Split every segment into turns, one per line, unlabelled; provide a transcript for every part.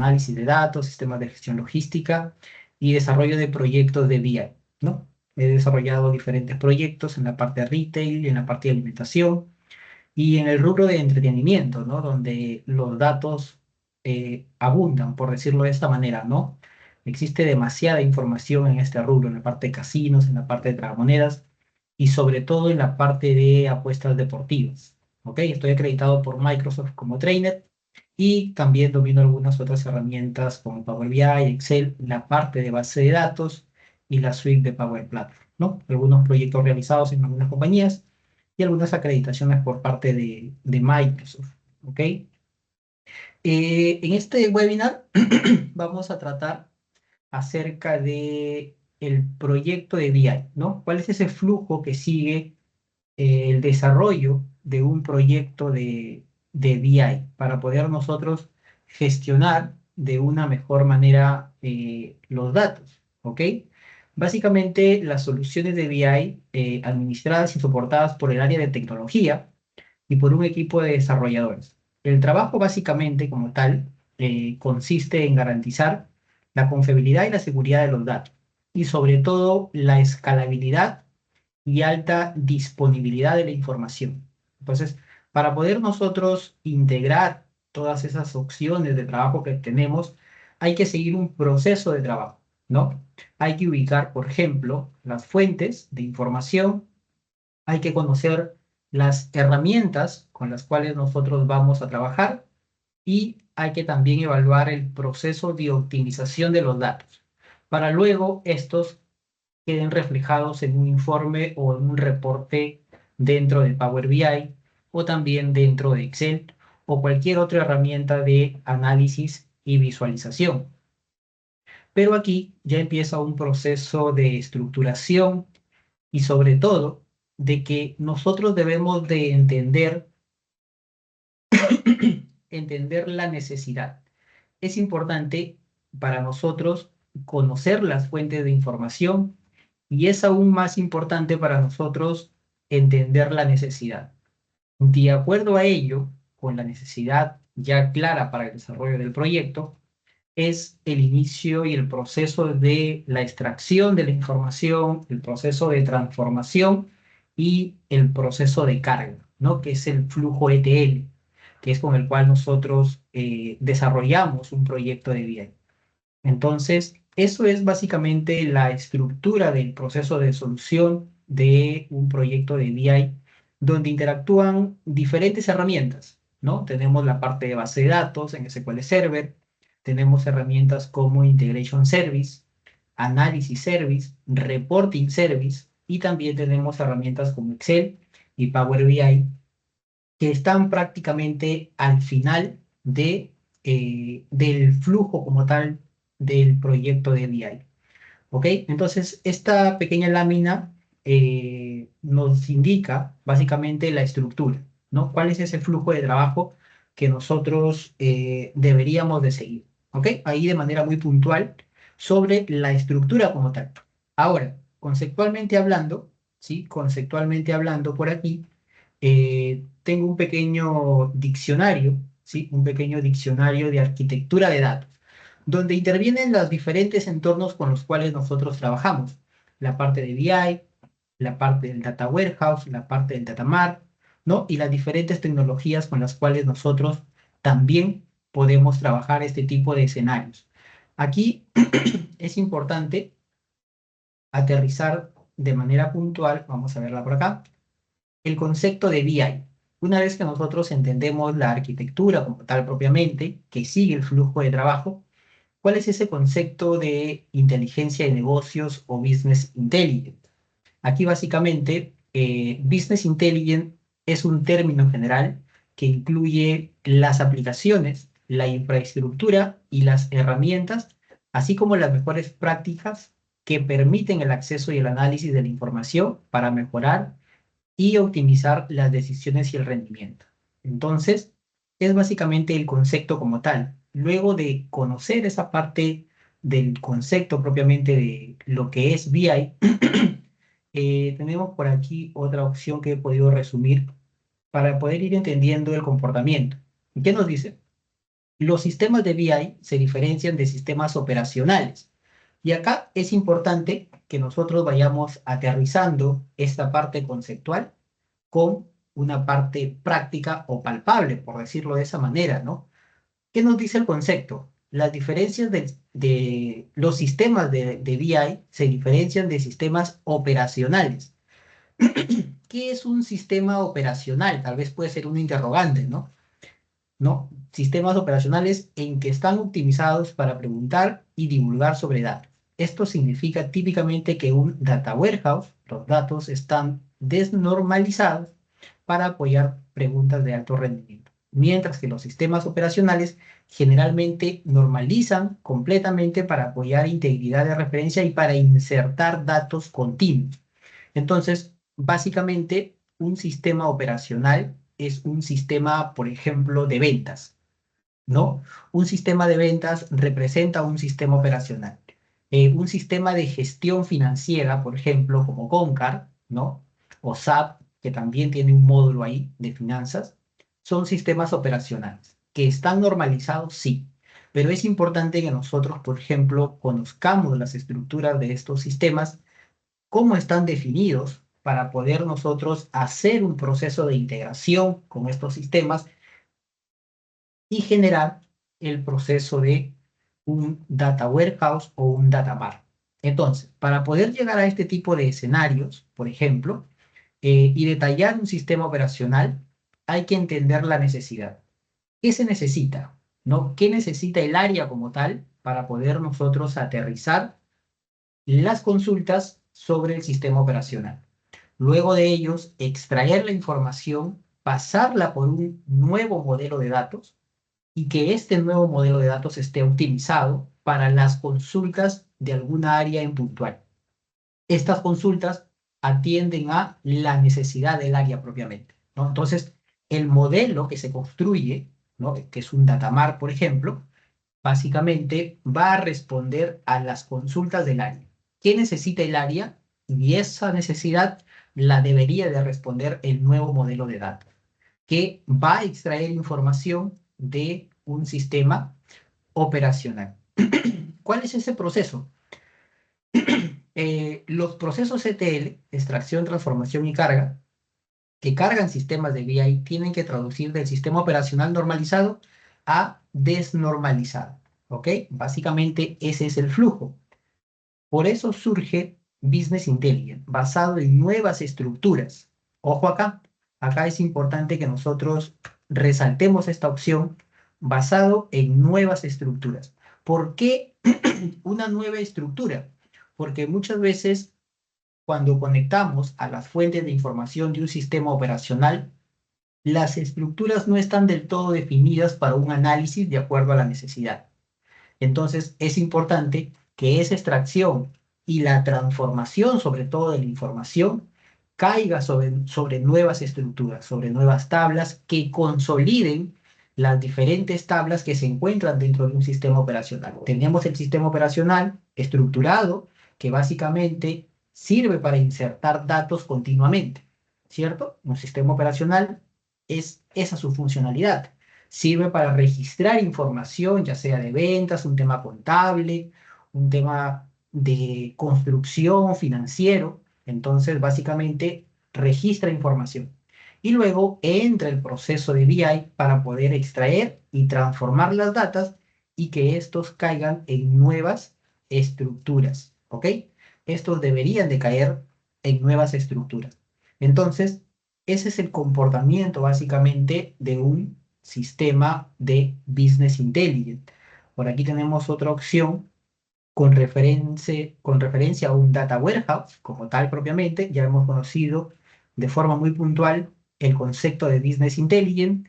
análisis de datos, sistemas de gestión logística y desarrollo de proyectos de BI, ¿no? He desarrollado diferentes proyectos en la parte de retail, en la parte de alimentación y en el rubro de entretenimiento, ¿no? Donde los datos abundan, por decirlo de esta manera, ¿no? Existe demasiada información en este rubro, en la parte de casinos, en la parte de tragamonedas y sobre todo en la parte de apuestas deportivas, ¿ok? Estoy acreditado por Microsoft como trainer y también domino algunas otras herramientas como Power BI, Excel, la parte de base de datos y la suite de Power Platform, ¿no? Algunos proyectos realizados en algunas compañías y algunas acreditaciones por parte de Microsoft, ¿ok? En este webinar vamos a tratar acerca de el proyecto de BI, ¿no? ¿Cuál es ese flujo que sigue el desarrollo de un proyecto de BI para poder nosotros gestionar de una mejor manera los datos, ¿ok? Básicamente, las soluciones de BI administradas y soportadas por el área de tecnología y por un equipo de desarrolladores. El trabajo básicamente como tal consiste en garantizar la confiabilidad y la seguridad de los datos y sobre todo la escalabilidad y alta disponibilidad de la información. Entonces, para poder nosotros integrar todas esas opciones de trabajo que tenemos, hay que seguir un proceso de trabajo, ¿no? Hay que ubicar, por ejemplo, las fuentes de información, hay que conocer las herramientas con las cuales nosotros vamos a trabajar y hay que también evaluar el proceso de optimización de los datos para luego estos queden reflejados en un informe o en un reporte dentro de Power BI o también dentro de Excel o cualquier otra herramienta de análisis y visualización. Pero aquí ya empieza un proceso de estructuración y sobre todo de que nosotros debemos de entender la necesidad. Es importante para nosotros conocer las fuentes de información y es aún más importante para nosotros entender la necesidad. De acuerdo a ello, con la necesidad ya clara para el desarrollo del proyecto, es el inicio y el proceso de la extracción de la información, el proceso de transformación y el proceso de carga, ¿no? Que es el flujo ETL, que es con el cual nosotros desarrollamos un proyecto de BI. Entonces, eso es básicamente la estructura del proceso de solución de un proyecto de BI, donde interactúan diferentes herramientas, ¿no? Tenemos la parte de base de datos en SQL Server, tenemos herramientas como Integration Service, Analysis Service, Reporting Service, y también tenemos herramientas como Excel y Power BI, que están prácticamente al final del flujo como tal del proyecto de BI. ¿Ok? Entonces, esta pequeña lámina nos indica básicamente la estructura, ¿no? ¿Cuál es ese flujo de trabajo que nosotros deberíamos de seguir? ¿Ok? Ahí de manera muy puntual sobre la estructura como tal. Ahora, conceptualmente hablando, ¿sí? Conceptualmente hablando por aquí, tengo un pequeño diccionario, ¿sí? Un pequeño diccionario de arquitectura de datos donde intervienen los diferentes entornos con los cuales nosotros trabajamos. La parte de BI, la parte del Data Warehouse, la parte del Data Mart, ¿no? Y las diferentes tecnologías con las cuales nosotros también podemos trabajar este tipo de escenarios. Aquí es importante aterrizar de manera puntual, vamos a verla por acá, el concepto de BI. Una vez que nosotros entendemos la arquitectura como tal propiamente, que sigue el flujo de trabajo, ¿cuál es ese concepto de inteligencia de negocios o business intelligence? Aquí básicamente, business intelligence es un término general que incluye las aplicaciones, la infraestructura y las herramientas, así como las mejores prácticas que permiten el acceso y el análisis de la información para mejorar y optimizar las decisiones y el rendimiento. Entonces, es básicamente el concepto como tal. Luego de conocer esa parte del concepto propiamente de lo que es BI, tenemos por aquí otra opción que he podido resumir para poder ir entendiendo el comportamiento. ¿Y qué nos dice? Los sistemas de BI se diferencian de sistemas operacionales. Y acá es importante que nosotros vayamos aterrizando esta parte conceptual con una parte práctica o palpable, por decirlo de esa manera, ¿no? ¿Qué nos dice el concepto? Las diferencias de los sistemas de BI se diferencian de sistemas operacionales. ¿Qué es un sistema operacional? Tal vez puede ser un interrogante, ¿no? ¿No? Sistemas operacionales en que están optimizados para preguntar y divulgar sobre datos. Esto significa típicamente que un data warehouse, los datos están desnormalizados para apoyar preguntas de alto rendimiento, mientras que los sistemas operacionales generalmente normalizan completamente para apoyar integridad de referencia y para insertar datos continuos. Entonces, básicamente, un sistema operacional es un sistema, por ejemplo, de ventas, ¿no? Un sistema de ventas representa un sistema operacional. Un sistema de gestión financiera, por ejemplo, como Concard, ¿no? O SAP, que también tiene un módulo ahí de finanzas, son sistemas operacionales. ¿Que están normalizados? Sí. Pero es importante que nosotros, por ejemplo, conozcamos las estructuras de estos sistemas, cómo están definidos para poder nosotros hacer un proceso de integración con estos sistemas y generar el proceso de un data warehouse o un data mart. Entonces, para poder llegar a este tipo de escenarios, por ejemplo, y detallar un sistema operacional, hay que entender la necesidad. ¿Qué se necesita? ¿No? ¿Qué necesita el área como tal para poder nosotros aterrizar las consultas sobre el sistema operacional? Luego de ellos, extraer la información, pasarla por un nuevo modelo de datos y que este nuevo modelo de datos esté optimizado para las consultas de alguna área en puntual. Estas consultas atienden a la necesidad del área propiamente, ¿no? Entonces, el modelo que se construye, ¿no? Que es un datamar, por ejemplo, básicamente va a responder a las consultas del área. ¿Qué necesita el área? Y esa necesidad la debería de responder el nuevo modelo de datos, que va a extraer información de un sistema operacional. ¿Cuál es ese proceso? Los procesos ETL, extracción, transformación y carga, que cargan sistemas de BI, tienen que traducir del sistema operacional normalizado a desnormalizado. ¿Ok? Básicamente ese es el flujo. Por eso surge Business Intelligence, basado en nuevas estructuras. Ojo acá, acá es importante que nosotros resaltemos esta opción basado en nuevas estructuras. ¿Por qué una nueva estructura? Porque muchas veces cuando conectamos a las fuentes de información de un sistema operacional, las estructuras no están del todo definidas para un análisis de acuerdo a la necesidad. Entonces, es importante que esa extracción y la transformación, sobre todo de la información, caiga sobre nuevas estructuras, sobre nuevas tablas que consoliden las diferentes tablas que se encuentran dentro de un sistema operacional. Tenemos el sistema operacional estructurado, que básicamente sirve para insertar datos continuamente, ¿cierto? Un sistema operacional es esa su funcionalidad. Sirve para registrar información, ya sea de ventas, un tema contable, un tema de construcción financiero. Entonces, básicamente, registra información. Y luego entra el proceso de BI para poder extraer y transformar las datas y que estos caigan en nuevas estructuras. ¿Ok? Estos deberían de caer en nuevas estructuras. Entonces, ese es el comportamiento básicamente de un sistema de Business Intelligence. Por aquí tenemos otra opción con referencia a un Data Warehouse, como tal propiamente. Ya hemos conocido de forma muy puntual el concepto de Business Intelligence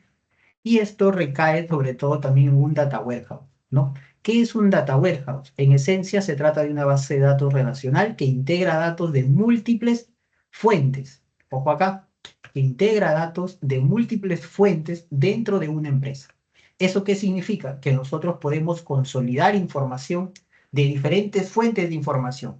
y esto recae sobre todo también en un Data Warehouse, ¿no? ¿Qué es un Data Warehouse? En esencia se trata de una base de datos relacional que integra datos de múltiples fuentes. Ojo acá, que integra datos de múltiples fuentes dentro de una empresa. ¿Eso qué significa? Que nosotros podemos consolidar información de diferentes fuentes de información.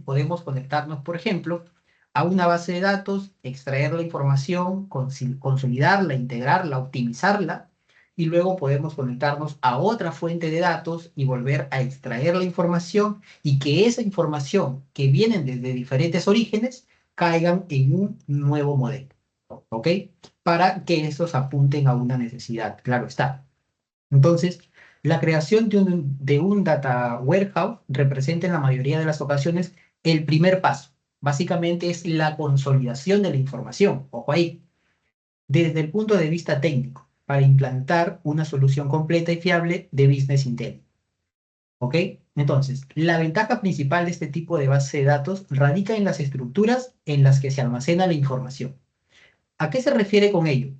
Podemos conectarnos, por ejemplo, a una base de datos, extraer la información, consolidarla, integrarla, optimizarla y luego podemos conectarnos a otra fuente de datos y volver a extraer la información y que esa información que vienen desde diferentes orígenes caigan en un nuevo modelo, ¿ok? Para que estos apunten a una necesidad, claro está. Entonces, la creación de un data warehouse representa en la mayoría de las ocasiones el primer paso. Básicamente es la consolidación de la información, ojo ahí, desde el punto de vista técnico, para implantar una solución completa y fiable de Business Intelligence. ¿Ok? Entonces, la ventaja principal de este tipo de base de datos radica en las estructuras en las que se almacena la información. ¿A qué se refiere con ello?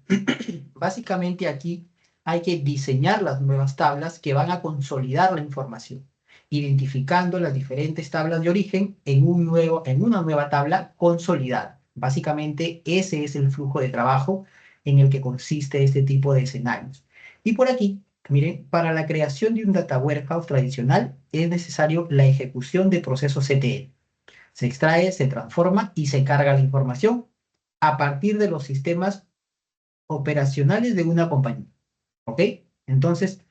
Básicamente aquí hay que diseñar las nuevas tablas que van a consolidar la información, identificando las diferentes tablas de origen en una nueva tabla consolidada. Básicamente ese es el flujo de trabajo en el que consiste este tipo de escenarios. Y por aquí, miren, para la creación de un data warehouse tradicional es necesario la ejecución de procesos ETL. Se extrae, se transforma y se carga la información a partir de los sistemas operacionales de una compañía. ¿Ok? Entonces,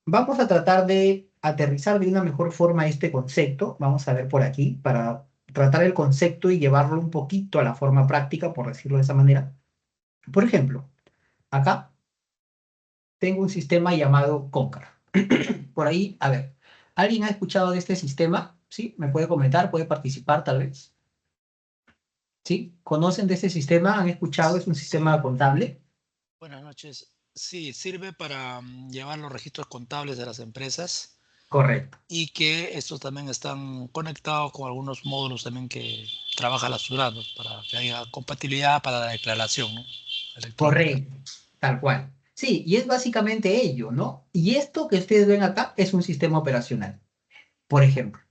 vamos a tratar de aterrizar de una mejor forma este concepto. Vamos a ver por aquí para tratar el concepto y llevarlo un poquito a la forma práctica, por decirlo de esa manera. Por ejemplo, acá tengo un sistema llamado Concur. Por ahí, a ver, ¿alguien ha escuchado de este sistema? ¿Sí? ¿Me puede comentar? ¿Puede participar tal vez? ¿Sí? ¿Conocen de este sistema? ¿Han escuchado? Es un
Sí,
sistema contable.
buenas noches. Sí, sirve para llevar los registros contables de las empresas
Correcto.
y que estos también están conectados con algunos módulos también que trabaja la ciudad, ¿no? Para que haya compatibilidad para la declaración, ¿no? Electrónica.
Correcto, tal cual. Sí, y es básicamente ello, ¿no? Y esto que ustedes ven acá es un sistema operacional. Por ejemplo,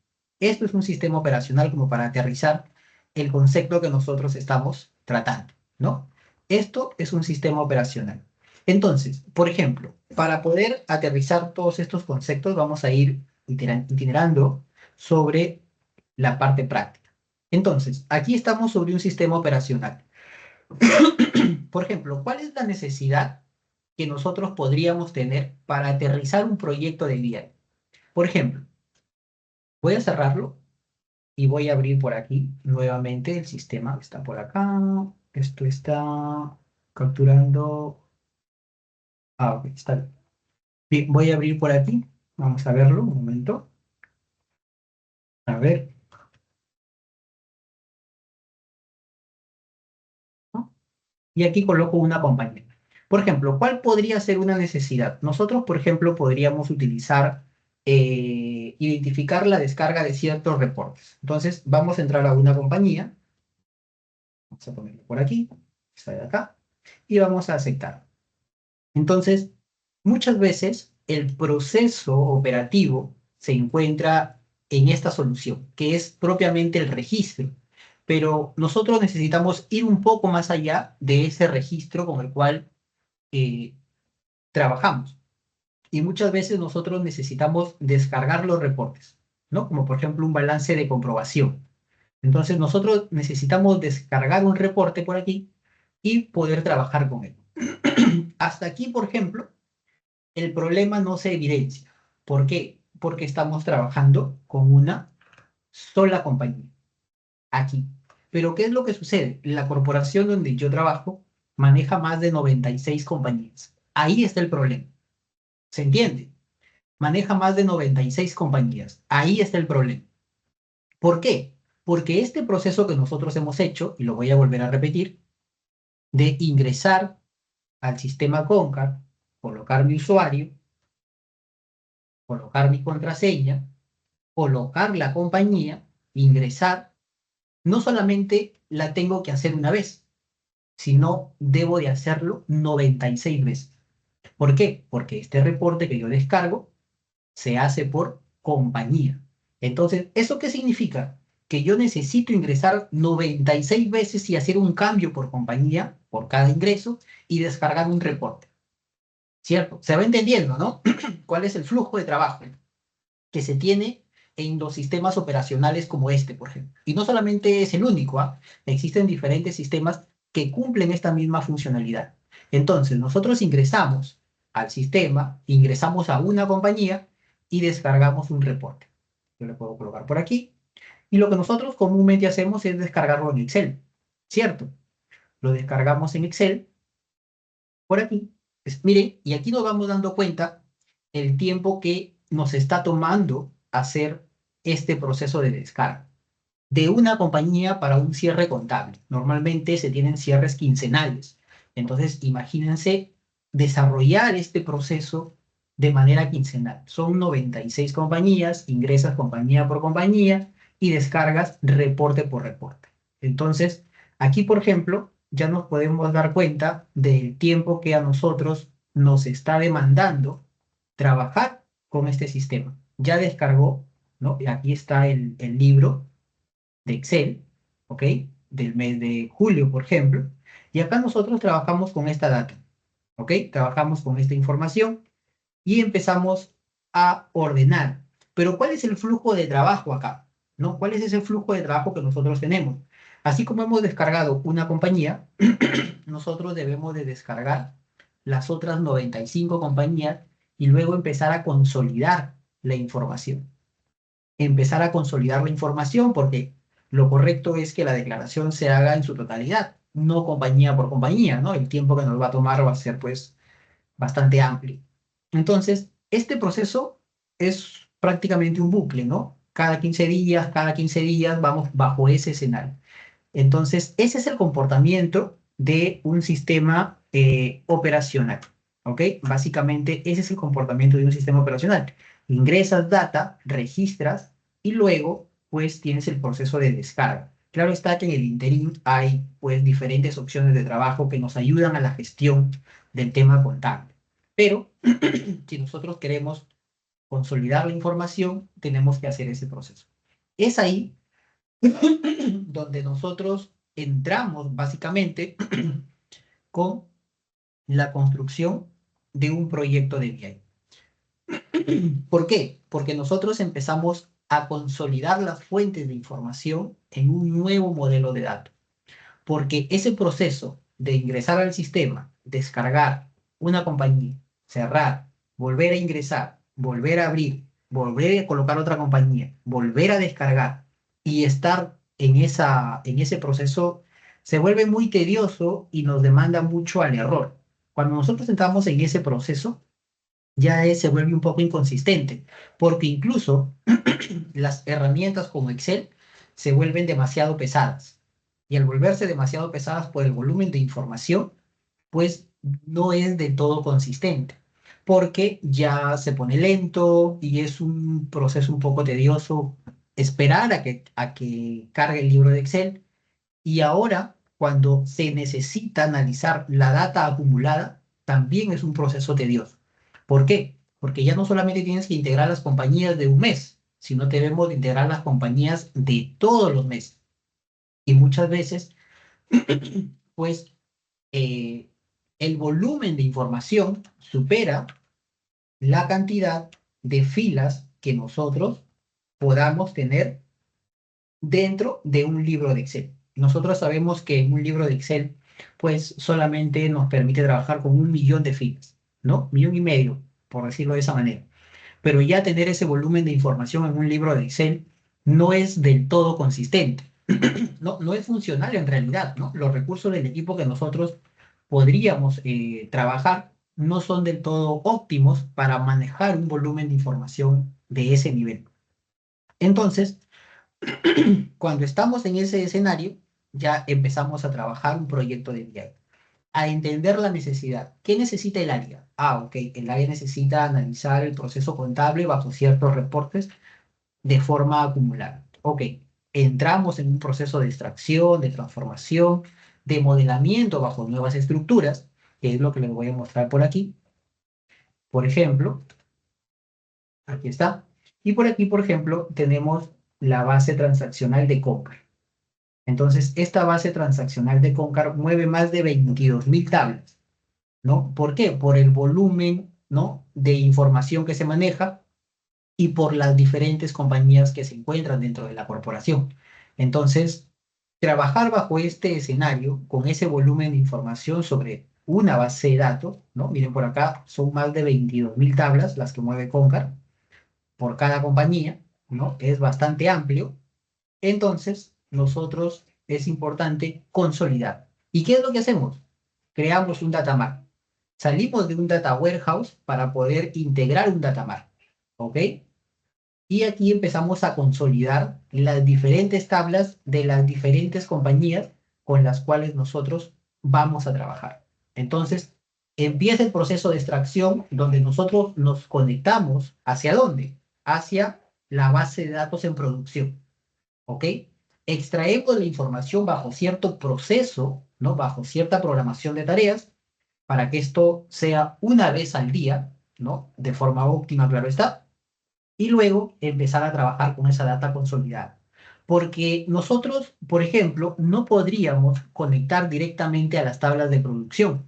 esto es un sistema operacional como para aterrizar el concepto que nosotros estamos tratando, ¿no? Esto es un sistema operacional. Entonces, por ejemplo, para poder aterrizar todos estos conceptos, vamos a ir itinerando sobre la parte práctica. Entonces, aquí estamos sobre un sistema operacional. Por ejemplo, ¿cuál es la necesidad que nosotros podríamos tener para aterrizar un proyecto de día? Por ejemplo, voy a cerrarlo y voy a abrir por aquí nuevamente el sistema. Está por acá. Esto está capturando. Ah, ok, está bien. Bien, voy a abrir por aquí. Vamos a verlo un momento. A ver, ¿no? Y aquí coloco una compañía. Por ejemplo, ¿cuál podría ser una necesidad? Nosotros, por ejemplo, podríamos utilizar, identificar la descarga de ciertos reportes. Entonces, vamos a entrar a una compañía. Vamos a ponerlo por aquí. Está de acá. Y vamos a aceptar. Entonces, muchas veces el proceso operativo se encuentra en esta solución, que es propiamente el registro. Pero nosotros necesitamos ir un poco más allá de ese registro con el cual eh, trabajamos. Y muchas veces nosotros necesitamos descargar los reportes, ¿no? Como por ejemplo un balance de comprobación. Entonces nosotros necesitamos descargar un reporte por aquí y poder trabajar con él. Hasta aquí, por ejemplo, el problema no se evidencia. ¿Por qué? Porque estamos trabajando con una sola compañía, aquí. Pero ¿qué es lo que sucede? La corporación donde yo trabajo maneja más de 96 compañías. Ahí está el problema. ¿Se entiende? Maneja más de 96 compañías. Ahí está el problema. ¿Por qué? Porque este proceso que nosotros hemos hecho, y lo voy a volver a repetir, de ingresar al sistema Concar, colocar mi usuario, colocar mi contraseña, colocar la compañía, ingresar, no solamente la tengo que hacer una vez, sino debo de hacerlo 96 veces. ¿Por qué? Porque este reporte que yo descargo se hace por compañía. Entonces, ¿eso qué significa? Que yo necesito ingresar 96 veces y hacer un cambio por compañía, por cada ingreso, y descargar un reporte. ¿Cierto? Se va entendiendo, ¿no? ¿Cuál es el flujo de trabajo que se tiene en los sistemas operacionales como este, por ejemplo? Y no solamente es el único, ¿ah? Existen diferentes sistemas que cumplen esta misma funcionalidad. Entonces, nosotros ingresamos. al sistema, ingresamos a una compañía y descargamos un reporte. Yo le puedo colocar por aquí. Y lo que nosotros comúnmente hacemos es descargarlo en Excel, ¿cierto? Lo descargamos en Excel por aquí. Pues, miren, y aquí nos vamos dando cuenta el tiempo que nos está tomando hacer este proceso de descarga de una compañía para un cierre contable. Normalmente se tienen cierres quincenales. Entonces, imagínense desarrollar este proceso de manera quincenal. Son 96 compañías, ingresas compañía por compañía y descargas reporte por reporte. Entonces, aquí, por ejemplo, ya nos podemos dar cuenta del tiempo que a nosotros nos está demandando trabajar con este sistema. Ya descargó, ¿no? Y aquí está el libro de Excel, ¿ok? Del mes de julio, por ejemplo. Y acá nosotros trabajamos con esta data, ¿ok? Trabajamos con esta información y empezamos a ordenar. Pero ¿cuál es el flujo de trabajo acá? ¿No? ¿Cuál es ese flujo de trabajo que nosotros tenemos? Así como hemos descargado una compañía, nosotros debemos de descargar las otras 95 compañías y luego empezar a consolidar la información. Empezar a consolidar la información porque lo correcto es que la declaración se haga en su totalidad, no compañía por compañía, ¿no? El tiempo que nos va a tomar va a ser pues bastante amplio. Entonces, este proceso es prácticamente un bucle, ¿no? Cada 15 días vamos bajo ese escenario. Entonces, ese es el comportamiento de un sistema operacional, ¿ok? Básicamente, ese es el comportamiento de un sistema operacional. Ingresas data, registras y luego, pues, tienes el proceso de descarga. Claro está que en el interín hay, pues, diferentes opciones de trabajo que nos ayudan a la gestión del tema contable. Pero, si nosotros queremos consolidar la información, tenemos que hacer ese proceso. Es ahí donde nosotros entramos básicamente con la construcción de un proyecto de BI. ¿Por qué? Porque nosotros empezamos a consolidar las fuentes de información en un nuevo modelo de datos. Porque ese proceso de ingresar al sistema, descargar una compañía, cerrar, volver a ingresar, volver a abrir, volver a colocar otra compañía, volver a descargar y estar en ese proceso se vuelve muy tedioso y nos demanda mucho al error. Cuando nosotros entramos en ese proceso, se vuelve un poco inconsistente, porque incluso las herramientas como Excel se vuelven demasiado pesadas. Y al volverse demasiado pesadas por el volumen de información, pues no es del todo consistente, porque ya se pone lento y es un proceso un poco tedioso esperar a que cargue el libro de Excel. Y ahora, cuando se necesita analizar la data acumulada, también es un proceso tedioso. ¿Por qué? Porque ya no solamente tienes que integrar las compañías de un mes, sino debemos de integrar las compañías de todos los meses. Y muchas veces, pues, eh, el volumen de información supera la cantidad de filas que nosotros podamos tener dentro de un libro de Excel. Nosotros sabemos que en un libro de Excel, pues solamente nos permite trabajar con 1 millón de filas, ¿no? 1,5 millones, por decirlo de esa manera. Pero ya tener ese volumen de información en un libro de Excel no es del todo consistente. No, no es funcional en realidad, ¿no? Los recursos del equipo que nosotros podríamos trabajar no son del todo óptimos para manejar un volumen de información de ese nivel. Entonces, cuando estamos en ese escenario, ya empezamos a trabajar un proyecto de BI, a entender la necesidad. ¿Qué necesita el área? Ah, ok, el área necesita analizar el proceso contable bajo ciertos reportes de forma acumulada. Ok, entramos en un proceso de extracción, de transformación, de modelamiento bajo nuevas estructuras, que es lo que les voy a mostrar por aquí. Por ejemplo, aquí está. Y por aquí, por ejemplo, tenemos la base transaccional de compra. Entonces, esta base transaccional de Concar mueve más de 22.000 tablas, ¿no? ¿Por qué? Por el volumen, ¿no? De información que se maneja y por las diferentes compañías que se encuentran dentro de la corporación. Entonces, trabajar bajo este escenario, con ese volumen de información sobre una base de datos, ¿no? Miren por acá, son más de 22.000 tablas las que mueve Concar por cada compañía, ¿no? Es bastante amplio. Entonces, nosotros es importante consolidar. ¿Y qué es lo que hacemos? Creamos un data mart. Salimos de un data warehouse para poder integrar un data mart, ¿ok? Y aquí empezamos a consolidar las diferentes tablas de las diferentes compañías con las cuales nosotros vamos a trabajar. Entonces, empieza el proceso de extracción donde nosotros nos conectamos. ¿Hacia dónde? Hacia la base de datos en producción. ¿Ok? Extraemos la información bajo cierto proceso, ¿no? Bajo cierta programación de tareas, para que esto sea una vez al día, ¿no? De forma óptima, claro está, y luego empezar a trabajar con esa data consolidada. Porque nosotros, por ejemplo, no podríamos conectar directamente a las tablas de producción.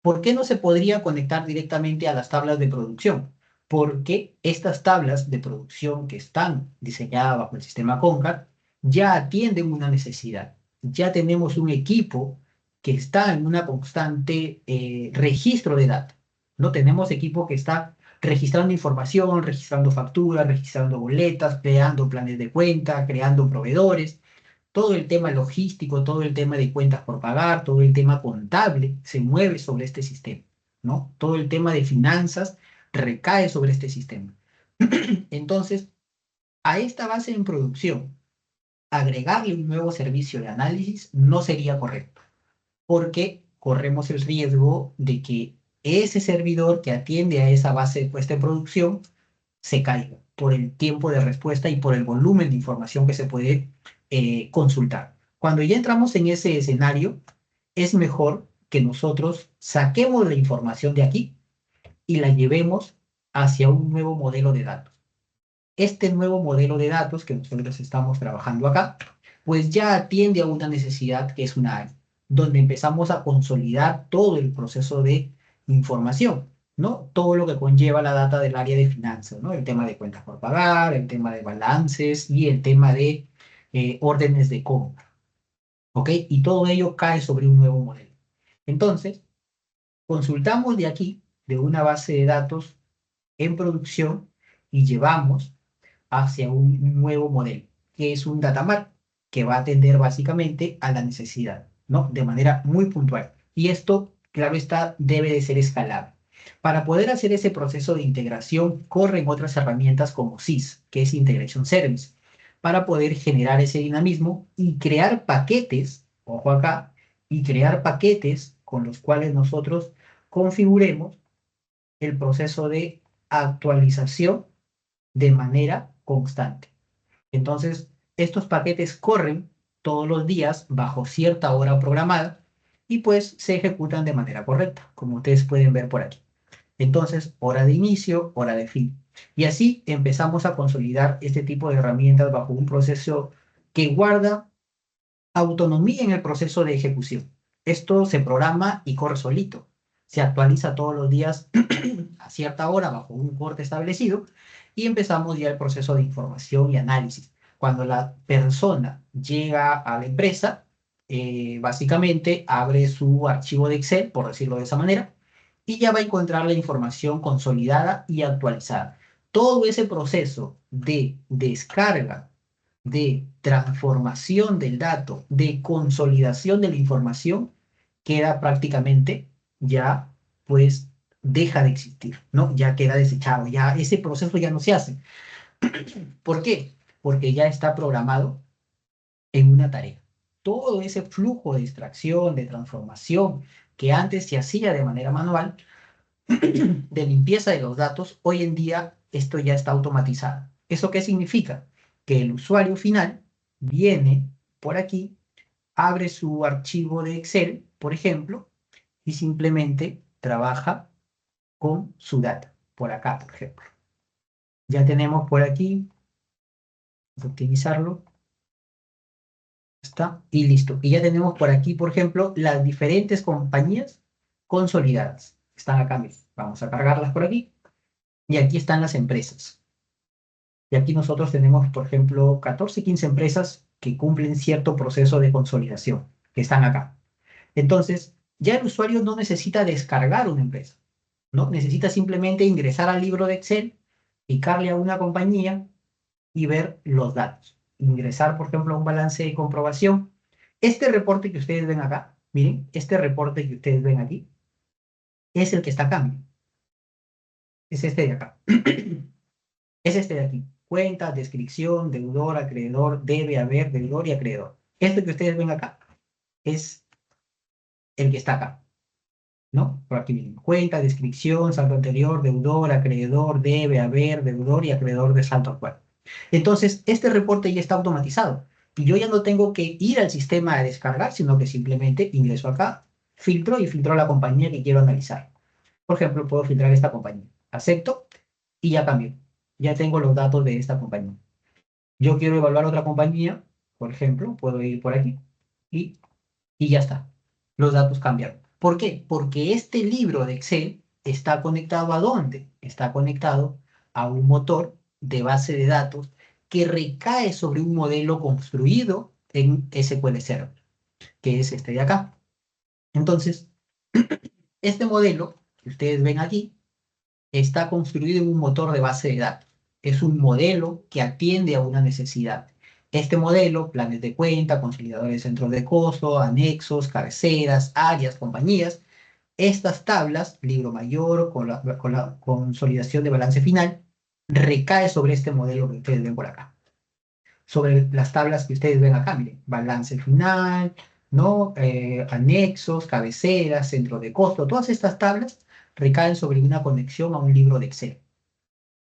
¿Por qué no se podría conectar directamente a las tablas de producción? Porque estas tablas de producción que están diseñadas bajo el sistema Concat ya atienden una necesidad. Ya tenemos un equipo que está en una constante registro de datos. No tenemos equipo que está registrando información, registrando facturas, registrando boletas, creando planes de cuenta, creando proveedores, todo el tema logístico, todo el tema de cuentas por pagar, todo el tema contable se mueve sobre este sistema, ¿no? Todo el tema de finanzas recae sobre este sistema. Entonces, a esta base en producción, agregarle un nuevo servicio de análisis no sería correcto, porque corremos el riesgo de que ese servidor que atiende a esa base de puesta en producción se caiga por el tiempo de respuesta y por el volumen de información que se puede consultar. Cuando ya entramos en ese escenario, es mejor que nosotros saquemos la información de aquí y la llevemos hacia un nuevo modelo de datos. Este nuevo modelo de datos que nosotros estamos trabajando acá, pues ya atiende a una necesidad que es una área, donde empezamos a consolidar todo el proceso de información, ¿no? Todo lo que conlleva la data del área de finanzas, ¿no? El tema de cuentas por pagar, el tema de balances y el tema de órdenes de compra, ¿ok? Y todo ello cae sobre un nuevo modelo. Entonces, consultamos de aquí, de una base de datos en producción, y llevamos hacia un nuevo modelo, que es un data mart, que va a atender básicamente a la necesidad, ¿no? De manera muy puntual. Y esto, claro está, debe de ser escalable. Para poder hacer ese proceso de integración, corren otras herramientas como SIS, que es Integration Service, para poder generar ese dinamismo y crear paquetes, ojo acá, y crear paquetes con los cuales nosotros configuremos el proceso de actualización de manera constante. Entonces, estos paquetes corren todos los días bajo cierta hora programada y pues se ejecutan de manera correcta, como ustedes pueden ver por aquí. Entonces, hora de inicio, hora de fin. Y así empezamos a consolidar este tipo de herramientas bajo un proceso que guarda autonomía en el proceso de ejecución. Esto se programa y corre solito. Se actualiza todos los días a cierta hora bajo un corte establecido y empezamos ya el proceso de información y análisis. Cuando la persona llega a la empresa, básicamente abre su archivo de Excel, por decirlo de esa manera, y ya va a encontrar la información consolidada y actualizada. Todo ese proceso de descarga, de transformación del dato, de consolidación de la información, queda prácticamente ya, pues, deja de existir, ¿no? Ya queda desechado, ya ese proceso ya no se hace. ¿Por qué? Porque ya está programado en una tarea. Todo ese flujo de extracción, de transformación que antes se hacía de manera manual, de limpieza de los datos, hoy en día esto ya está automatizado. ¿Eso qué significa? Que el usuario final viene por aquí, abre su archivo de Excel, por ejemplo, y simplemente trabaja con su data. Por acá, por ejemplo. Ya tenemos por aquí, vamos a optimizarlo. Está, y listo. Y ya tenemos por aquí, por ejemplo, las diferentes compañías consolidadas. Están acá mismo. Vamos a cargarlas por aquí. Y aquí están las empresas. Y aquí nosotros tenemos, por ejemplo, 14, 15 empresas que cumplen cierto proceso de consolidación, que están acá. Entonces, ya el usuario no necesita descargar una empresa, ¿no? Necesita simplemente ingresar al libro de Excel, picarle a una compañía y ver los datos. Ingresar, por ejemplo, a un balance de comprobación. Este reporte que ustedes ven acá, miren, este reporte que ustedes ven aquí, es el que está acá, miren. Es este de acá. Es este de aquí. Cuenta, descripción, deudor, acreedor, debe haber, deudor y acreedor. Este que ustedes ven acá es el que está acá, ¿no? Por aquí miren. Cuenta, descripción, saldo anterior, deudor, acreedor, debe haber, deudor y acreedor de saldo actual. Entonces, este reporte ya está automatizado. Y yo ya no tengo que ir al sistema a descargar, sino que simplemente ingreso acá, filtro y filtro la compañía que quiero analizar. Por ejemplo, puedo filtrar esta compañía. Acepto y ya cambió. Ya tengo los datos de esta compañía. Yo quiero evaluar otra compañía, por ejemplo, puedo ir por aquí y, y ya está. Los datos cambiaron. ¿Por qué? Porque este libro de Excel está conectado ¿a dónde? Está conectado a un motor de base de datos que recae sobre un modelo construido en SQL Server, que es este de acá. Entonces, este modelo que ustedes ven aquí está construido en un motor de base de datos. Es un modelo que atiende a una necesidad. Este modelo, planes de cuenta, consolidadores de centros de costo, anexos, cabeceras, áreas, compañías, estas tablas, libro mayor con la consolidación de balance final, recae sobre este modelo que ustedes ven por acá. Sobre las tablas que ustedes ven acá, miren, balance final, ¿no? Anexos, cabeceras, centro de costo, todas estas tablas recaen sobre una conexión a un libro de Excel.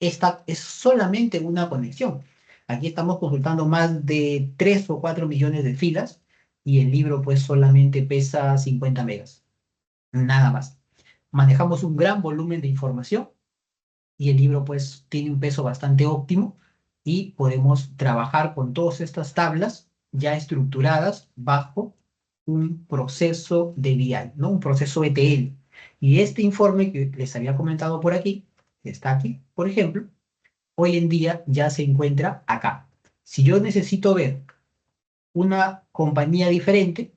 Esta es solamente una conexión. Aquí estamos consultando más de 3 o 4 millones de filas y el libro pues solamente pesa 50 megas, nada más. Manejamos un gran volumen de información y el libro pues tiene un peso bastante óptimo y podemos trabajar con todas estas tablas ya estructuradas bajo un proceso de BI, ¿no? Un proceso ETL. Y este informe que les había comentado por aquí, que está aquí, por ejemplo, hoy en día ya se encuentra acá. Si yo necesito ver una compañía diferente,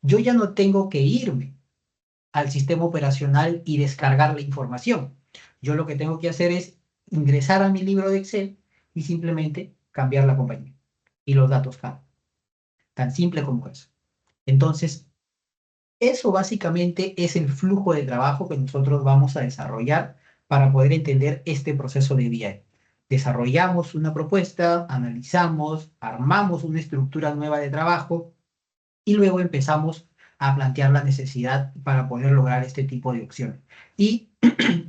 yo ya no tengo que irme al sistema operacional y descargar la información. Yo lo que tengo que hacer es ingresar a mi libro de Excel y simplemente cambiar la compañía. Y los datos cambian. Tan simple como eso. Entonces, eso básicamente es el flujo de trabajo que nosotros vamos a desarrollar para poder entender este proceso de BI. Desarrollamos una propuesta, analizamos, armamos una estructura nueva de trabajo y luego empezamos a plantear la necesidad para poder lograr este tipo de opciones. Y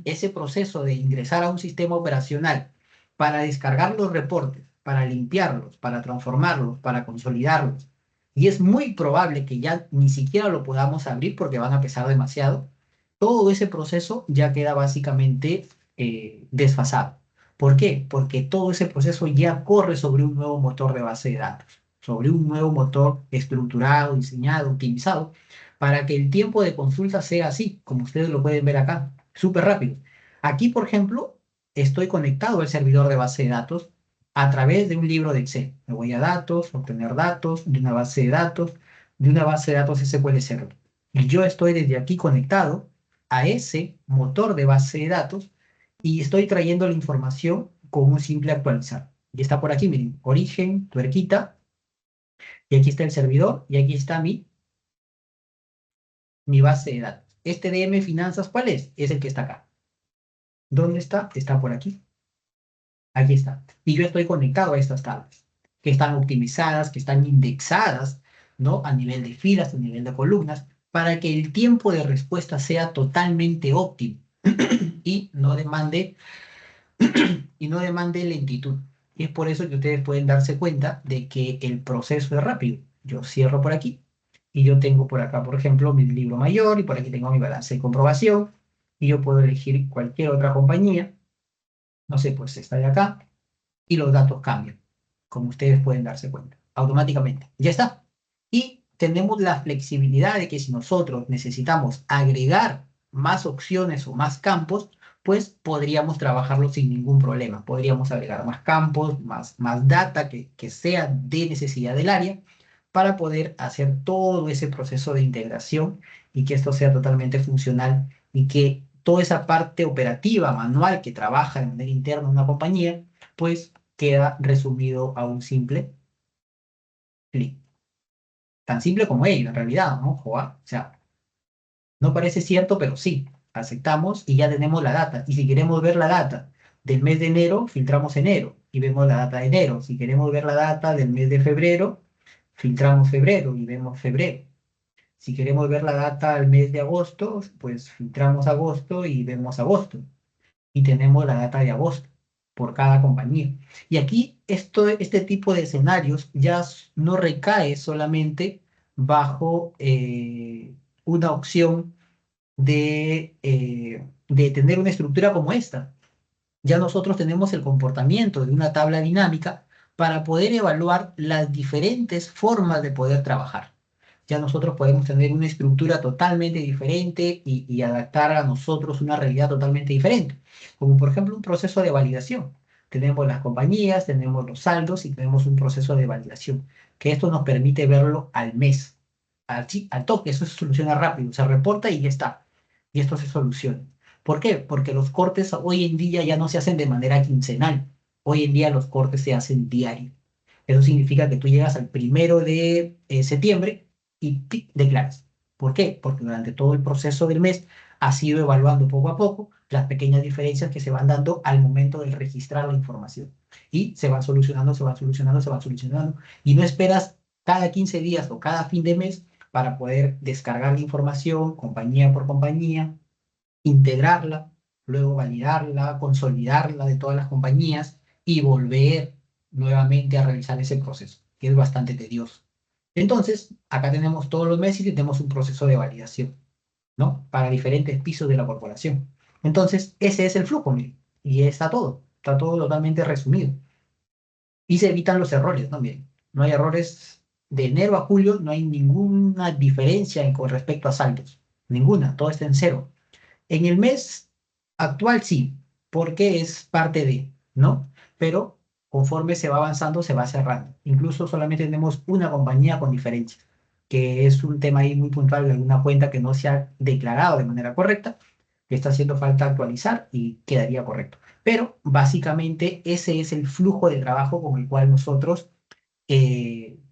ese proceso de ingresar a un sistema operacional para descargar los reportes, para limpiarlos, para transformarlos, para consolidarlos, y es muy probable que ya ni siquiera lo podamos abrir porque van a pesar demasiado, todo ese proceso ya queda básicamente desfasado. ¿Por qué? Porque todo ese proceso ya corre sobre un nuevo motor de base de datos, sobre un nuevo motor estructurado, diseñado, optimizado, para que el tiempo de consulta sea así, como ustedes lo pueden ver acá, súper rápido. Aquí, por ejemplo, estoy conectado al servidor de base de datos a través de un libro de Excel. Me voy a datos, obtener datos de una base de datos, de una base de datos SQL Server. Y yo estoy desde aquí conectado a ese motor de base de datos y estoy trayendo la información con un simple actualizar. Y está por aquí, miren, origen, tuerquita, y aquí está el servidor, y aquí está mi base de datos. Este DM Finanzas, ¿cuál es? Es el que está acá. ¿Dónde está? Está por aquí. Aquí está. Y yo estoy conectado a estas tablas, que están optimizadas, que están indexadas, ¿no? A nivel de filas, a nivel de columnas, para que el tiempo de respuesta sea totalmente óptimo y no demande, y no demande lentitud. Y es por eso que ustedes pueden darse cuenta de que el proceso es rápido. Yo cierro por aquí y yo tengo por acá, por ejemplo, mi libro mayor y por aquí tengo mi balance de comprobación y yo puedo elegir cualquier otra compañía. No sé, pues esta de acá y los datos cambian, como ustedes pueden darse cuenta, automáticamente. Ya está. Y tenemos la flexibilidad de que si nosotros necesitamos agregar más opciones o más campos, pues podríamos trabajarlo sin ningún problema. Podríamos agregar más campos, más data que sea de necesidad del área para poder hacer todo ese proceso de integración y que esto sea totalmente funcional y que toda esa parte operativa, manual que trabaja de manera interna en una compañía, pues queda resumido a un simple clic. Tan simple como ello, en realidad, ¿no? Joa, o sea, no parece cierto, pero sí, aceptamos y ya tenemos la data. Y si queremos ver la data del mes de enero, filtramos enero y vemos la data de enero. Si queremos ver la data del mes de febrero, filtramos febrero y vemos febrero. Si queremos ver la data del mes de agosto, pues filtramos agosto y vemos agosto. Y tenemos la data de agosto por cada compañía. Y aquí este tipo de escenarios ya no recae solamente bajo una opción de tener una estructura como esta. Ya nosotros tenemos el comportamiento de una tabla dinámica para poder evaluar las diferentes formas de poder trabajar. Ya nosotros podemos tener una estructura totalmente diferente y adaptar a nosotros una realidad totalmente diferente, como por ejemplo un proceso de validación. Tenemos las compañías, tenemos los saldos y tenemos un proceso de validación, que esto nos permite verlo al mes, al toque, eso se soluciona rápido, se reporta y ya está, y esto se soluciona. ¿Por qué? Porque los cortes hoy en día ya no se hacen de manera quincenal. Hoy en día los cortes se hacen diario. Eso significa que tú llegas al 1 de septiembre y ¡pic! Declaras. ¿Por qué? Porque durante todo el proceso del mes has ido evaluando poco a poco las pequeñas diferencias que se van dando al momento de registrar la información. Y se van solucionando, se van solucionando, se van solucionando. Y no esperas cada 15 días o cada fin de mes para poder descargar la información compañía por compañía, integrarla, luego validarla, consolidarla de todas las compañías y volver nuevamente a realizar ese proceso, que es bastante tedioso. Entonces, acá tenemos todos los meses y tenemos un proceso de validación, ¿no? Para diferentes pisos de la corporación. Entonces, ese es el flujo, miren, y está todo totalmente resumido. Y se evitan los errores, ¿no? Miren, no hay errores de enero a julio, no hay ninguna diferencia con respecto a saldos, ninguna, todo está en cero. En el mes actual sí, porque es parte de, ¿no? Pero conforme se va avanzando, se va cerrando. Incluso solamente tenemos una compañía con diferencias, que es un tema ahí muy puntual de alguna cuenta que no se ha declarado de manera correcta, que está haciendo falta actualizar y quedaría correcto. Pero básicamente ese es el flujo de trabajo con el cual nosotros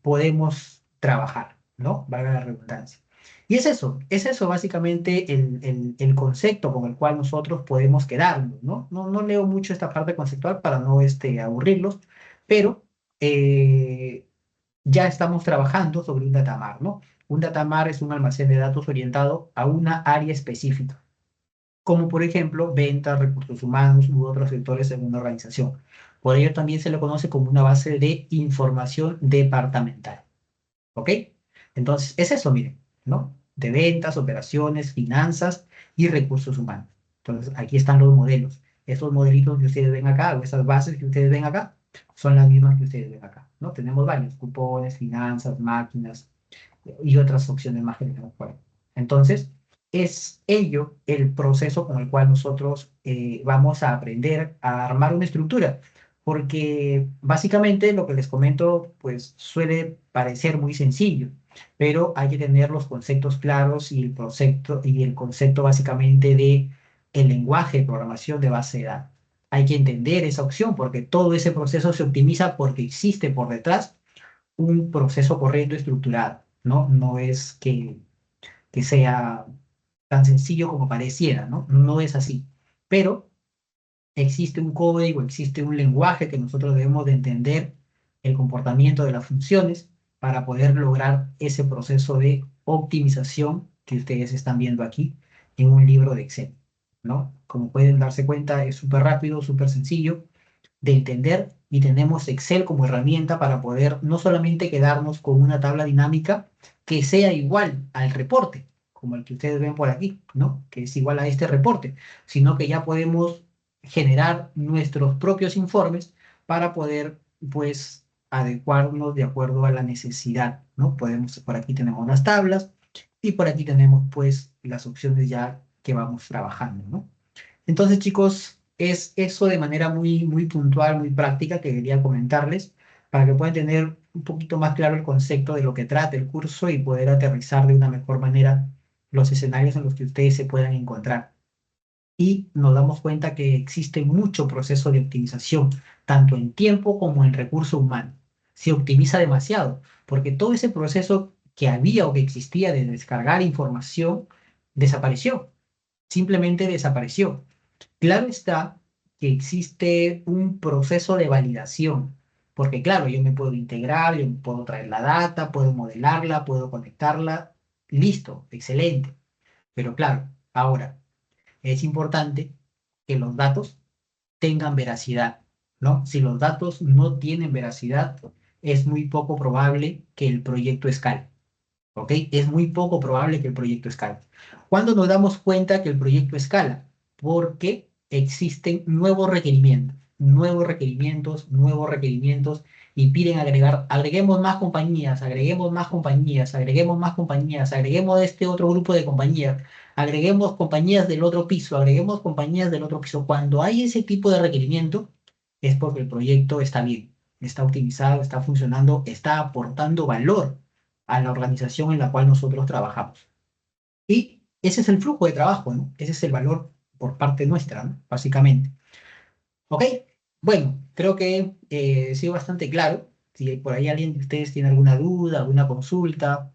podemos trabajar, ¿no? Valga la redundancia. Y es eso básicamente el concepto con el cual nosotros podemos quedarnos, ¿no? No leo mucho esta parte conceptual para no aburrirlos, pero eh, ya estamos trabajando sobre un datamar, ¿no? Un datamar es un almacén de datos orientado a una área específica, como por ejemplo ventas, recursos humanos u otros sectores en una organización. Por ello también se le conoce como una base de información departamental. ¿Ok? Entonces, es eso, miren, ¿no? De ventas, operaciones, finanzas y recursos humanos. Entonces, aquí están los modelos. Estos modelitos que ustedes ven acá, o esas bases que ustedes ven acá, son las mismas que ustedes ven acá, ¿no? Tenemos varios, cupones, finanzas, máquinas y otras opciones más que tenemos por ahí. Entonces, es ello el proceso con el cual nosotros vamos a aprender a armar una estructura, porque básicamente lo que les comento, pues suele parecer muy sencillo, pero hay que tener los conceptos claros y el concepto básicamente de el lenguaje de programación de base de datos. Hay que entender esa opción porque todo ese proceso se optimiza porque existe por detrás un proceso correcto estructurado, ¿no? No es que sea tan sencillo como pareciera, ¿no? No es así. Pero existe un código, existe un lenguaje que nosotros debemos de entender el comportamiento de las funciones para poder lograr ese proceso de optimización que ustedes están viendo aquí en un libro de Excel, ¿no? Como pueden darse cuenta, es súper rápido, súper sencillo de entender y tenemos Excel como herramienta para poder no solamente quedarnos con una tabla dinámica que sea igual al reporte, como el que ustedes ven por aquí, ¿no? Que es igual a este reporte, sino que ya podemos generar nuestros propios informes para poder, pues, adecuarnos de acuerdo a la necesidad, ¿no? Podemos, por aquí tenemos las tablas y por aquí tenemos, pues, las opciones ya que vamos trabajando, ¿no? Entonces, chicos, es eso de manera muy, muy puntual, muy práctica que quería comentarles para que puedan tener un poquito más claro el concepto de lo que trata el curso y poder aterrizar de una mejor manera los escenarios en los que ustedes se puedan encontrar. Y nos damos cuenta que existe mucho proceso de optimización, tanto en tiempo como en recurso humano. Se optimiza demasiado, porque todo ese proceso que había o que existía de descargar información desapareció, simplemente desapareció. Claro está que existe un proceso de validación, porque claro, yo me puedo integrar, yo puedo traer la data, puedo modelarla, puedo conectarla, listo, excelente. Pero claro, ahora es importante que los datos tengan veracidad, ¿no? Si los datos no tienen veracidad, es muy poco probable que el proyecto escale. ¿Ok? Es muy poco probable que el proyecto escale. ¿Cuándo nos damos cuenta que el proyecto escala? Porque existen nuevos requerimientos, nuevos requerimientos, y piden agregar, agreguemos más compañías, agreguemos más compañías, agreguemos más compañías, agreguemos este otro grupo de compañías, agreguemos compañías del otro piso, agreguemos compañías del otro piso. Cuando hay ese tipo de requerimiento, es porque el proyecto está bien, está optimizado, está funcionando, está aportando valor a la organización en la cual nosotros trabajamos. Y ese es el flujo de trabajo, ¿no? Ese es el valor por parte nuestra, ¿no? Básicamente. ¿Ok? Bueno, creo que he sido bastante claro. Si por ahí alguien de ustedes tiene alguna duda, alguna consulta,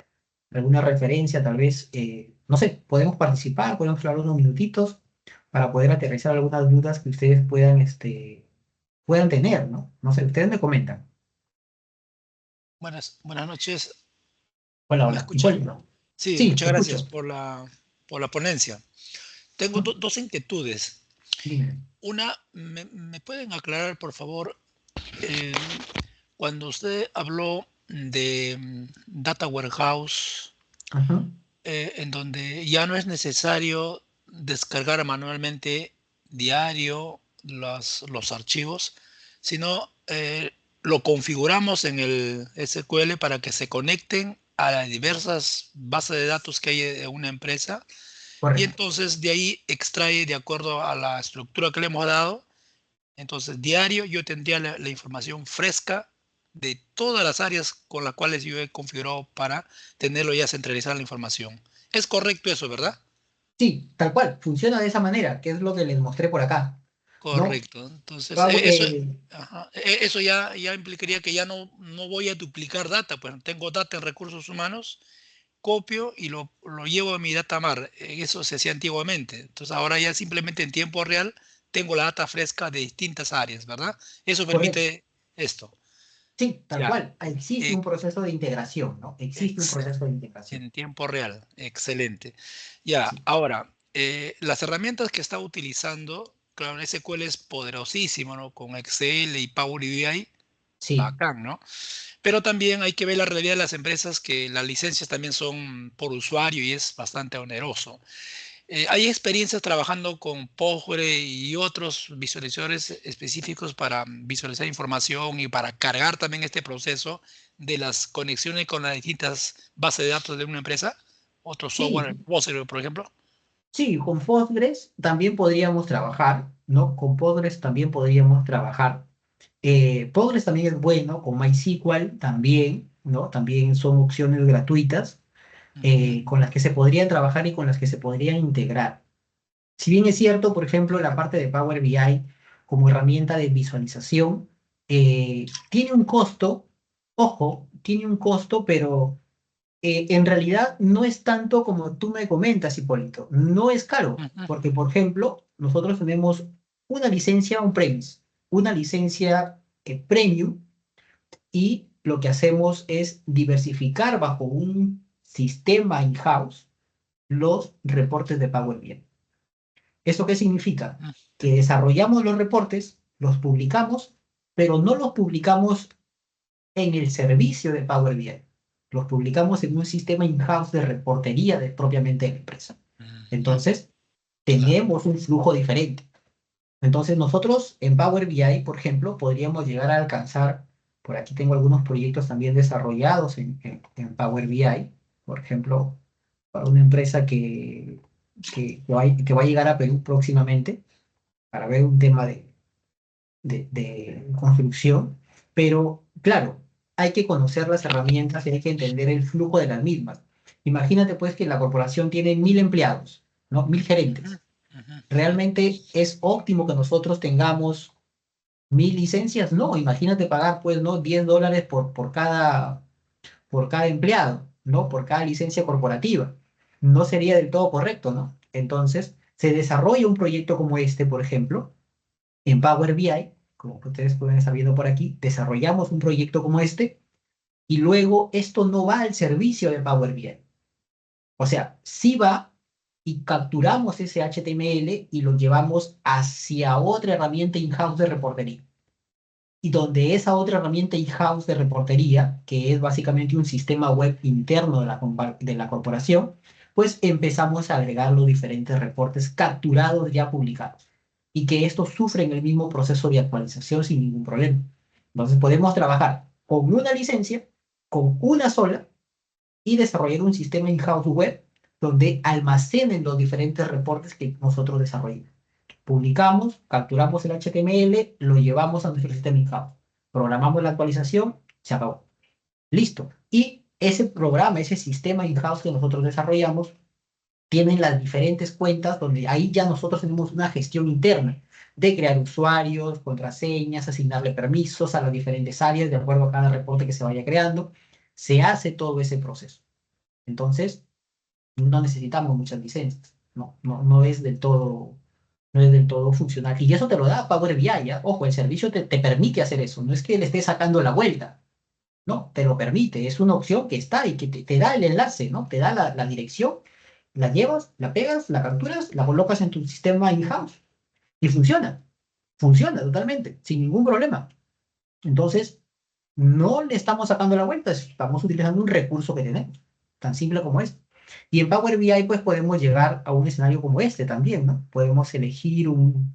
alguna referencia, tal vez, no sé, podemos participar, podemos hablar unos minutitos para poder aterrizar algunas dudas que ustedes puedan, puedan tener, ¿no? No sé, ustedes me comentan.
Buenas noches.
Hola,
¿Me
hola.
escuchan?
Hipólito.
Sí,
Sí, te
muchas gracias
escucho.
por la ponencia. Tengo
Ujú.
dos inquietudes.
Dime.
Una, ¿me pueden aclarar, por favor, eh, cuando usted habló de Data Warehouse,
Ajá.
en donde ya no es necesario descargar manualmente diario los archivos, sino lo configuramos en el SQL para que se conecten a las diversas bases de datos que hay de una empresa y
Correcto.
entonces de ahí extrae de acuerdo a la estructura que le hemos dado. Entonces, diario yo tendría la información fresca de todas las áreas con las cuales yo he configurado para tenerlo ya centralizada la información. Es correcto eso, ¿verdad?
Sí, tal cual, funciona de esa manera, que es lo que les mostré por acá, ¿no?
Correcto. Entonces,
Pago-
eso,
eh,
ajá, eso ya implicaría que ya no voy a duplicar data. Pues tengo data en recursos humanos, copio y lo llevo a mi data mar. Eso se hacía antiguamente. Entonces, ahora ya simplemente en tiempo real tengo la data fresca de distintas áreas, ¿verdad? Eso
correcto,
permite esto.
sí, tal
Ya.
cual, existe
Eh,
un proceso de integración, ¿no? Existe un
ex-
proceso de integración.
en tiempo real, excelente. Ya,
Sí,
ahora, las herramientas que está utilizando, claro, SQL es poderosísimo, ¿no? Con Excel y Power BI,
sí,
bacán, ¿no? Pero también hay que ver la realidad de las empresas que las licencias también son por usuario y es bastante oneroso. ¿Hay experiencias trabajando con Postgre y otros visualizadores específicos para visualizar información y para cargar también este proceso de las conexiones con las distintas bases de datos de una empresa? Otro
sí,
software, Postgre, por ejemplo.
sí, con Postgres también podríamos trabajar, ¿no? Con Postgres también podríamos trabajar. Postgres también es bueno, con MySQL también, ¿no? También son opciones gratuitas
Ujú,
con las que se podrían trabajar y con las que se podrían integrar. Si bien es cierto, por ejemplo, la parte de Power BI como herramienta de visualización, tiene un costo, ojo, tiene un costo, pero en realidad no es tanto como tú me comentas, Hipólito. No es caro,
ujú,
porque, por ejemplo, nosotros tenemos una licencia on-premise, una licencia premium, y lo que hacemos es diversificar bajo un sistema in-house los reportes de Power BI. ¿Eso qué significa?
ujú.
Que desarrollamos los reportes, los publicamos, pero no los publicamos en el servicio de Power BI. Los publicamos en un sistema in-house de reportería propiamente de la empresa.
Ujú,
Entonces,
claro.
tenemos un flujo diferente. Entonces, nosotros en Power BI, por ejemplo, podríamos llegar a alcanzar, por aquí tengo algunos proyectos también desarrollados en Power BI, por ejemplo, para una empresa que va a llegar a Perú próximamente para ver un tema de construcción, pero claro, hay que conocer las herramientas y hay que entender el flujo de las mismas. Imagínate pues que la corporación tiene 1000 empleados, ¿no? 1000 gerentes.
Ujú, ujú.
¿Realmente es óptimo que nosotros tengamos 1000 licencias? No, imagínate pagar pues, ¿no? $10 por cada empleado, ¿no? Por cada licencia corporativa. No sería del todo correcto, ¿no? Entonces, se desarrolla un proyecto como este, por ejemplo, en Power BI, como ustedes pueden estar viendo por aquí, desarrollamos un proyecto como este y luego esto no va al servicio de Power BI. O sea, sí va y capturamos ese HTML y lo llevamos hacia otra herramienta in-house de reportería. Y donde esa otra herramienta in-house de reportería, que es básicamente un sistema web interno de la corporación, pues empezamos a agregar los diferentes reportes capturados ya publicados. Y que estos sufren el mismo proceso de actualización sin ningún problema. Entonces podemos trabajar con una licencia, con una sola, y desarrollar un sistema in-house web donde almacenen los diferentes reportes que nosotros desarrollamos. Publicamos, capturamos el HTML, lo llevamos a nuestro sistema in-house. Programamos la actualización, se acabó. Listo. Y ese programa, ese sistema in-house que nosotros desarrollamos, tienen las diferentes cuentas donde ahí ya nosotros tenemos una gestión interna de crear usuarios, contraseñas, asignarle permisos a las diferentes áreas de acuerdo a cada reporte que se vaya creando. Se hace todo ese proceso. Entonces, no necesitamos muchas licencias. No, no, no es del todo funcional. Y eso te lo da Power BI, ¿ya? Ojo, el servicio te permite hacer eso. No es que le estés sacando la vuelta. No, te lo permite. Es una opción que está y que te da el enlace, ¿no? Te da la dirección, la llevas, la pegas, la capturas, la colocas en tu sistema in-house. Y funciona. Funciona totalmente, sin ningún problema. Entonces, no le estamos sacando la vuelta, estamos utilizando un recurso que tenemos, tan simple como es. Y en Power BI, pues podemos llegar a un escenario como este también, ¿no? Podemos elegir un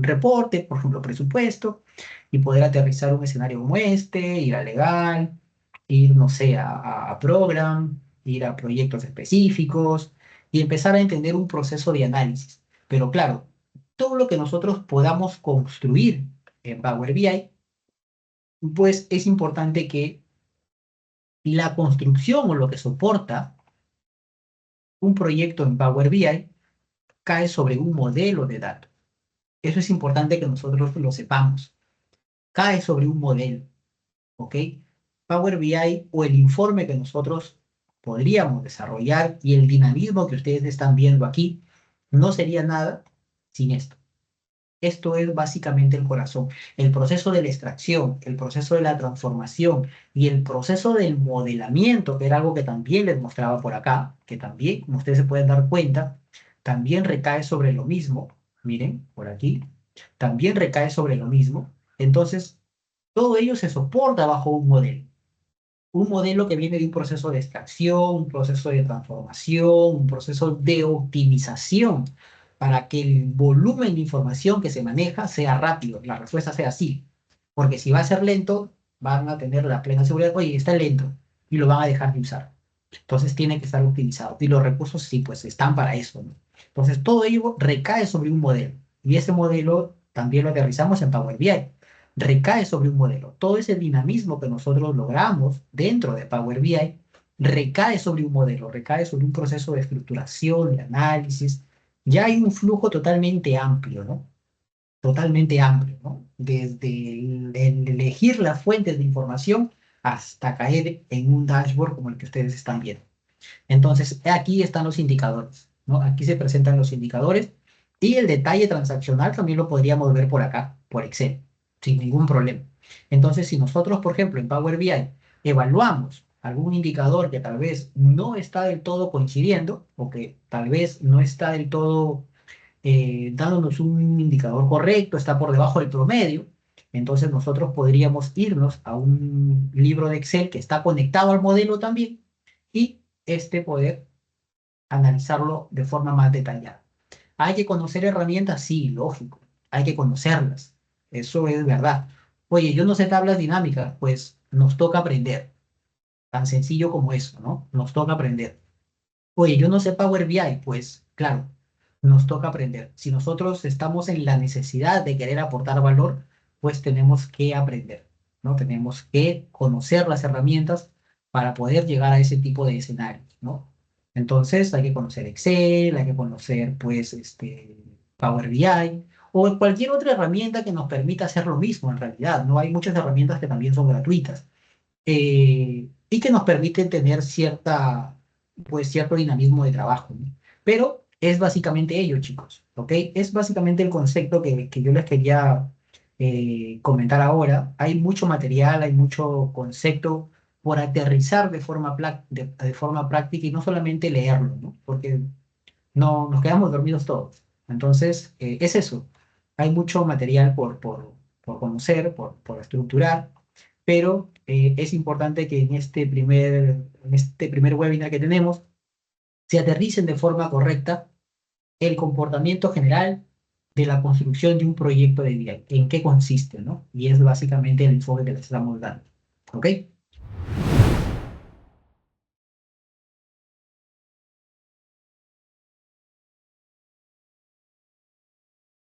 reporte, por ejemplo, presupuesto, y poder aterrizar un escenario como este, ir a legal, ir, no sé, a program, ir a proyectos específicos y empezar a entender un proceso de análisis. Pero claro, todo lo que nosotros podamos construir en Power BI, pues es importante que la construcción o lo que soporta un proyecto en Power BI cae sobre un modelo de datos. Eso es importante que nosotros lo sepamos. Cae sobre un modelo, ¿ok? Power BI o el informe que nosotros podríamos desarrollar y el dinamismo que ustedes están viendo aquí no sería nada sin esto. Esto es básicamente el corazón. El proceso de la extracción, el proceso de la transformación y el proceso del modelamiento, que era algo que también les mostraba por acá, que también, como ustedes se pueden dar cuenta, también recae sobre lo mismo. Miren, por aquí, también recae sobre lo mismo. Entonces, todo ello se soporta bajo un modelo. Un modelo que viene de un proceso de extracción, un proceso de transformación, un proceso de optimización para que el volumen de información que se maneja sea rápido, la respuesta sea sí. Porque si va a ser lento, van a tener la plena seguridad, oye, está lento, y lo van a dejar de usar. Entonces tiene que estar optimizado. Y los recursos sí, pues están para eso, ¿no? Entonces todo ello recae sobre un modelo. Y ese modelo también lo aterrizamos en Power BI, recae sobre un modelo. Todo ese dinamismo que nosotros logramos dentro de Power BI recae sobre un modelo, recae sobre un proceso de estructuración, de análisis. Ya hay un flujo totalmente amplio, ¿no? Totalmente amplio, ¿no? Desde el elegir las fuentes de información hasta caer en un dashboard como el que ustedes están viendo. Entonces, aquí están los indicadores, ¿no? Aquí se presentan los indicadores y el detalle transaccional también lo podríamos ver por acá, por Excel, sin ningún problema. Entonces, si nosotros, por ejemplo, en Power BI evaluamos algún indicador que tal vez no está del todo coincidiendo o que tal vez no está del todo dándonos un indicador correcto, está por debajo del promedio, entonces nosotros podríamos irnos a un libro de Excel que está conectado al modelo también y poder analizarlo de forma más detallada. ¿Hay que conocer herramientas? Sí, lógico, hay que conocerlas, eso es verdad. Oye, yo no sé tablas dinámicas, pues nos toca aprender, tan sencillo como eso, ¿no? Nos toca aprender. Oye, yo no sé Power BI, pues claro, nos toca aprender. Si nosotros estamos en la necesidad de querer aportar valor, pues tenemos que aprender. ¿no? Tenemos que conocer las herramientas para poder llegar a ese tipo de escenarios, ¿no? Entonces hay que conocer Excel, hay que conocer, pues, Power BI o cualquier otra herramienta que nos permita hacer lo mismo en realidad, ¿no? Hay muchas herramientas que también son gratuitas y que nos permiten tener pues, cierto dinamismo de trabajo, ¿no? Pero es básicamente ello, chicos, ¿ok? Es básicamente el concepto que yo les quería comentar ahora. Hay mucho material, hay mucho concepto por aterrizar de forma práctica y no solamente leerlo, ¿no? Porque no, nos quedamos dormidos todos. Entonces, es eso. Hay mucho material por conocer, por estructurar, pero es importante que en este primer webinar que tenemos se aterricen de forma correcta el comportamiento general de la construcción de un proyecto de DI, en qué consiste, ¿no? Y es básicamente el enfoque que les estamos dando. ¿Ok?